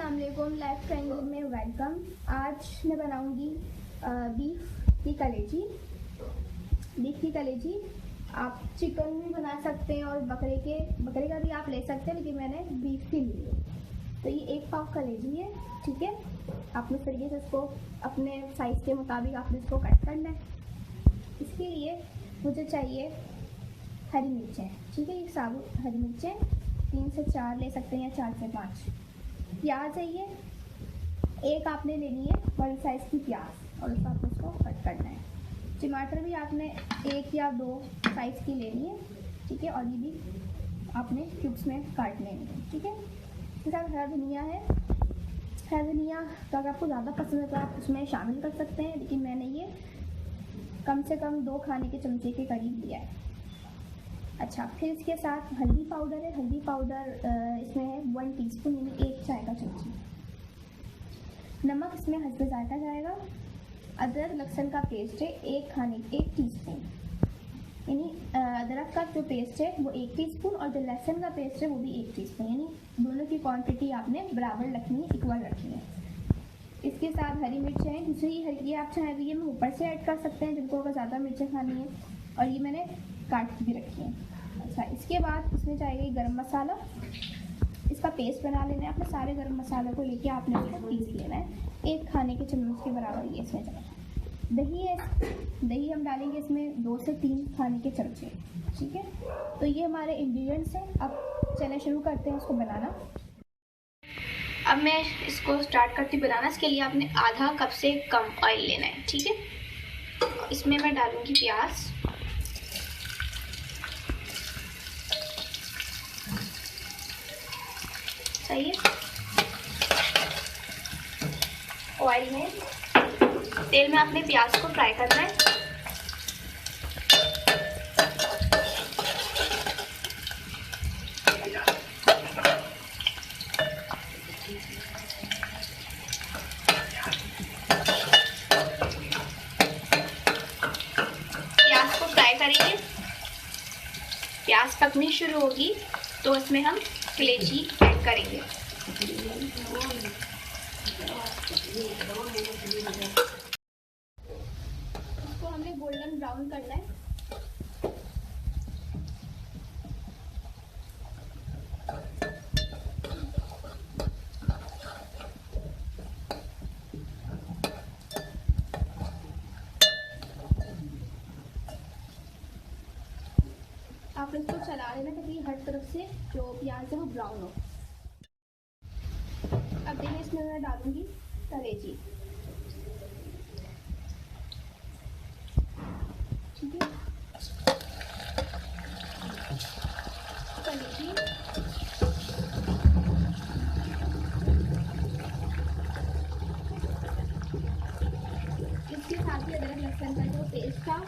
अस्सलामुअलैकुम, life triangle में welcome. आज मैं बनाऊंगी बीफ की कलेजी। आप चिकन भी बना सकते हैं और बकरे का भी आप ले सकते हैं, लेकिन मैंने बीफ की ली है। तो ये 1 पाव कलेजी है, ठीक है। आपने इस तरीके से इसको अपने साइज़ के मुताबिक आपने इसको कट करना है। इसके लिए मुझे चाहिए हरी मिर्चें, ठीक है। ये साबुत हरी मिर्चें 3 से 4 ले सकते हैं या 4 से 5। प्याज है ये 1 आपने लेनी है, बड़ी साइज़ की प्याज, और उसको आपको उसको कट करना है। टमाटर भी आपने 1 या 2 साइज़ की लेनी है, ठीक है। और ये भी आपने क्यूब्स में काट लेनी है, ठीक है। इसके साथ हरा धनिया है। हरा धनिया तो अगर आपको ज़्यादा पसंद है तो आप उसमें शामिल कर सकते हैं, लेकिन मैंने ये कम से कम 2 खाने के चमचे के करीब लिया है। अच्छा, फिर इसके साथ हल्दी पाउडर है। हल्दी पाउडर इसमें है 1 टीस्पून, यानी 1 चाय का चमचा। नमक इसमें हस्बे जायका जाएगा। अदरक लहसुन का पेस्ट है 1 टीस्पून, यानी अदरक का जो पेस्ट है वो 1 टीस्पून और जो लहसुन का पेस्ट है वो भी 1 टीस्पून, यानी दोनों की क्वांटिटी आपने बराबर रखनी है, इक्वल रखनी है। इसके साथ हरी मिर्चें हैं, दूसरी हरी आप चाहे भी ये मैं ऊपर से ऐड कर सकते हैं जिनको अगर ज़्यादा मिर्चें खानी है, और ये मैंने काट भी रखी है। अच्छा, इसके बाद इसमें चाहिए गरम मसाला। इसका पेस्ट बना लेना है। अपने सारे गरम मसालों को लेके आपने इसको पीस लेना है। 1 खाने के चम्मच के बराबर ये इसमें जाएगा। दही है, दही हम डालेंगे इसमें 2 से 3 खाने के चमचे, ठीक है। तो ये हमारे इंग्रेडिएंट्स हैं। अब चलिए शुरू करते हैं इसको बनाना। अब मैं इसको स्टार्ट करती हूँ बनाना। इसके लिए आपने आधा कप से कम ऑयल लेना है, ठीक है। इसमें मैं डालूंगी प्याज। सही है। ऑयल में, तेल में आपने प्याज को फ्राई करना है। प्याज को फ्राई करेंगे। प्याज पकनी शुरू होगी तो इसमें हम कलेजी ऐड करेंगे। इसको हमने गोल्डन ब्राउन करना है। आप इसको चला लेना ताकि हर तरफ से जो प्याज है वो ब्राउन हो। अब देखिए इसमें मैं डालूंगी कलेजी, ठीक है। कलेजी इसके साथ ही अदरक लहसुन का जो पेस्ट था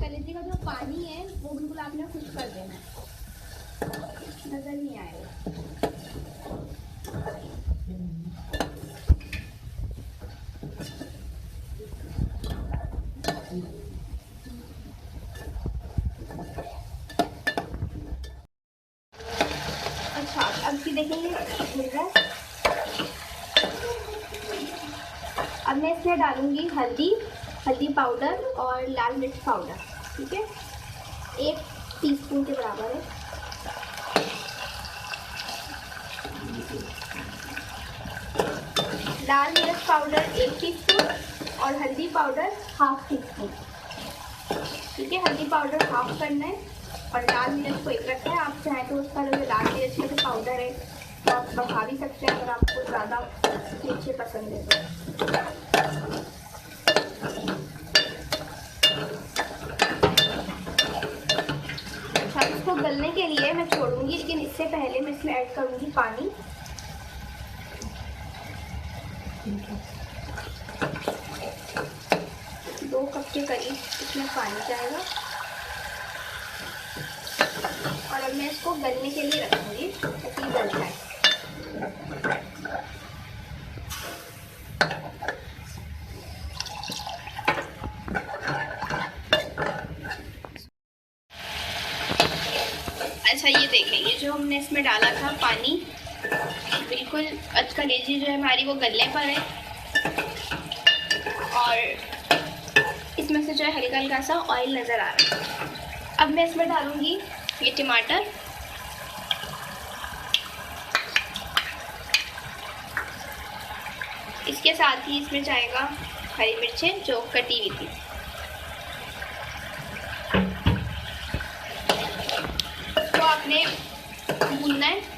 कलेजी का जो पानी है वो बिल्कुल आपने खुश कर देना है, नजर नहीं आएगा। अच्छा, अब की देखेंगे मिल रहा है। अब मैं इसमें डालूंगी हल्दी पाउडर और लाल मिर्च पाउडर, ठीक है। 1 टीस्पून के बराबर है। लाल मिर्च पाउडर 1 टीस्पून और हल्दी पाउडर 1/2 टीस्पून, ठीक है। हल्दी पाउडर 1/2 करना है और लाल मिर्च को 1 रखना है। आप चाहें तो उसका जो लाल मिर्च का जो पाउडर है तो आप बढ़ा भी सकते हैं अगर आपको ज़्यादा मिर्ची पसंद है तो। इसको गलने के लिए मैं छोड़ूंगी, लेकिन इससे पहले मैं इसमें ऐड करूंगी पानी। 2 कप के करीब इसमें पानी जाएगा और अब मैं इसको गलने के लिए रखूँगी ताकि गल जाए। अच्छा ये देख लीजिए, जो हमने इसमें डाला था पानी, बिल्कुल कलेजी जो है हमारी वो गलने पर है और इसमें से जो है हल्का हल्का सा ऑयल नज़र आ रहा है। अब मैं इसमें डालूंगी ये टमाटर, इसके साथ ही इसमें जाएगा हरी मिर्चें जो कटी हुई थी। तो आपने भूनना है।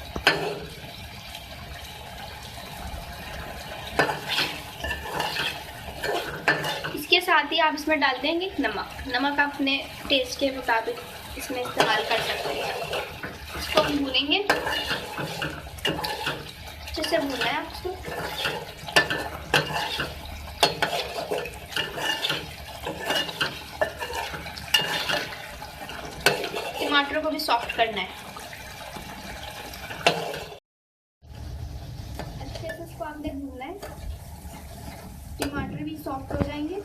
इसके साथ ही आप इसमें डाल देंगे नमक। नमक आप अपने टेस्ट के मुताबिक इसमें इस्तेमाल कर सकते हैं। इसको हम भूनेंगे, अच्छे से भूनना है आपको। टमाटर को भी सॉफ्ट करना है अच्छे से, इसको आपने भूनना है। टमाटर भी सॉफ्ट हो जाएंगे।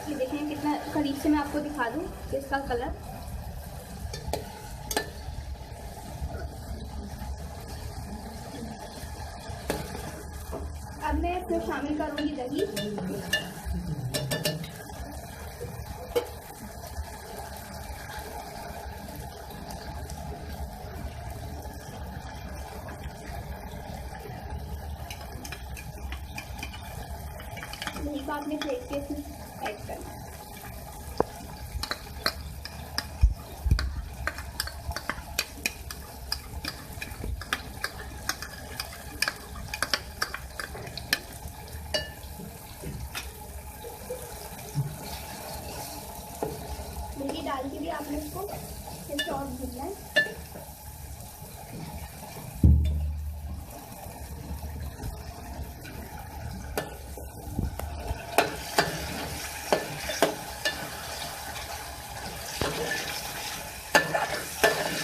ये देखें कितना करीब से मैं आपको दिखा दूं कि इसका कलर अब मैं इसमें शामिल करूंगी दही। दही को आपने फेंट के इसमें ऐड करना है। दही डाल के भी आपने इसको फिर से और भूनना है।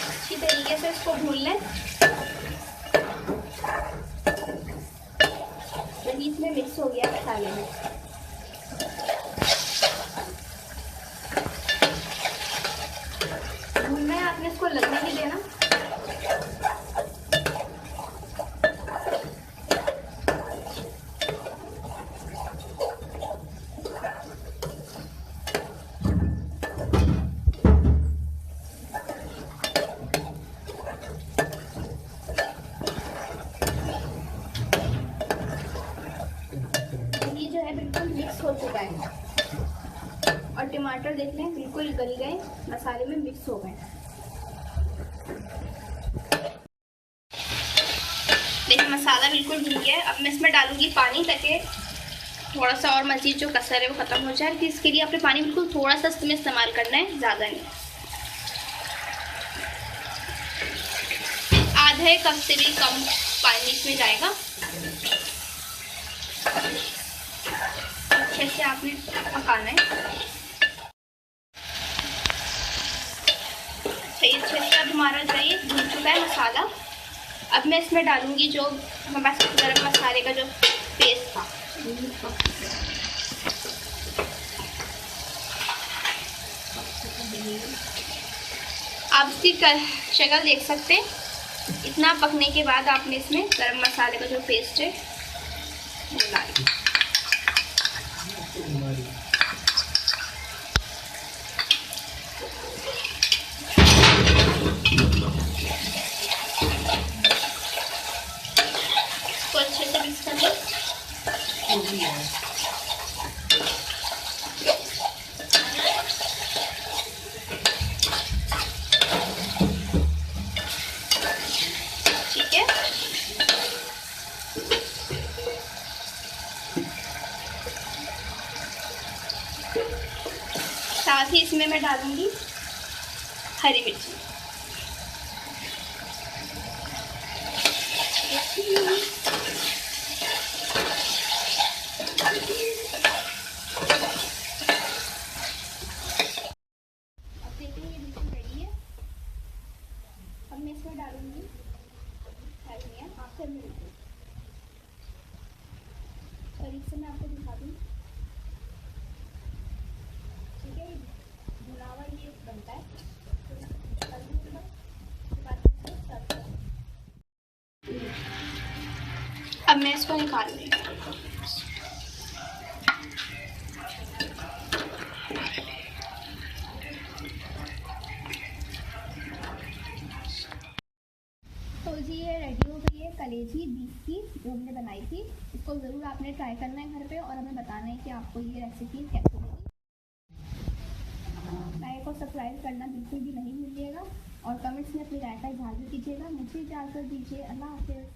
अच्छी तरीके से इसको भून लें। दही इसमें मिक्स हो गया मसाले में। भूनना है, आपने इसको लगने नहीं देना। ये जो है बिल्कुल मिक्स हो चुका है और टमाटर देख लें बिल्कुल गल गए, मसाले में मिक्स हो गए। देखिए मसाला बिल्कुल भून गया है। अब मैं इसमें डालूंगी पानी ताकि थोड़ा सा और मज़ीद जो कसर है वो ख़त्म हो जाए। कि इसके लिए आपने पानी बिल्कुल थोड़ा सा इसमें इस्तेमाल करना है, ज़्यादा नहीं। आधे कप से भी कम पानी इसमें जाएगा। अच्छे से आपने पकाना है। सही अच्छे से अब हमारा जो ये भून चुका है मसाला। अब मैं इसमें डालूंगी जो हमारे गरम मसाले का जो पेस्ट था। आप इसकी शक्ल देख सकते हैं। इतना पकने के बाद आपने इसमें गरम मसाले का जो पेस्ट है वो डालिए। इसको अच्छे से मिक्स कर लें। ठीक है, डालूंगी हरी मिर्ची। अब देखिए ये बिल्कुल रेडी है। अब मैं इसमें डालूंगी धनिया। आपसे मिलती करीब से मैं आपको दिखा दूँ। ठीक है, भुना हुआ ये बनता है। अब मैं इसको निकाल लूँगी। तो जी ये रेडी हो गई है कलेजी बीफ की जो हमने बनाई थी। इसको ज़रूर आपने ट्राई करना है घर पे और हमें बताना है कि आपको ये रेसिपी कैसी लगी। लाइक को सब्सक्राइब करना बिल्कुल भी नहीं भूलिएगा और कमेंट्स में अपनी राय का इजहार भी कीजिएगा। मुझे इजाज़त दीजिए। अल्लाह हाफ़िज़।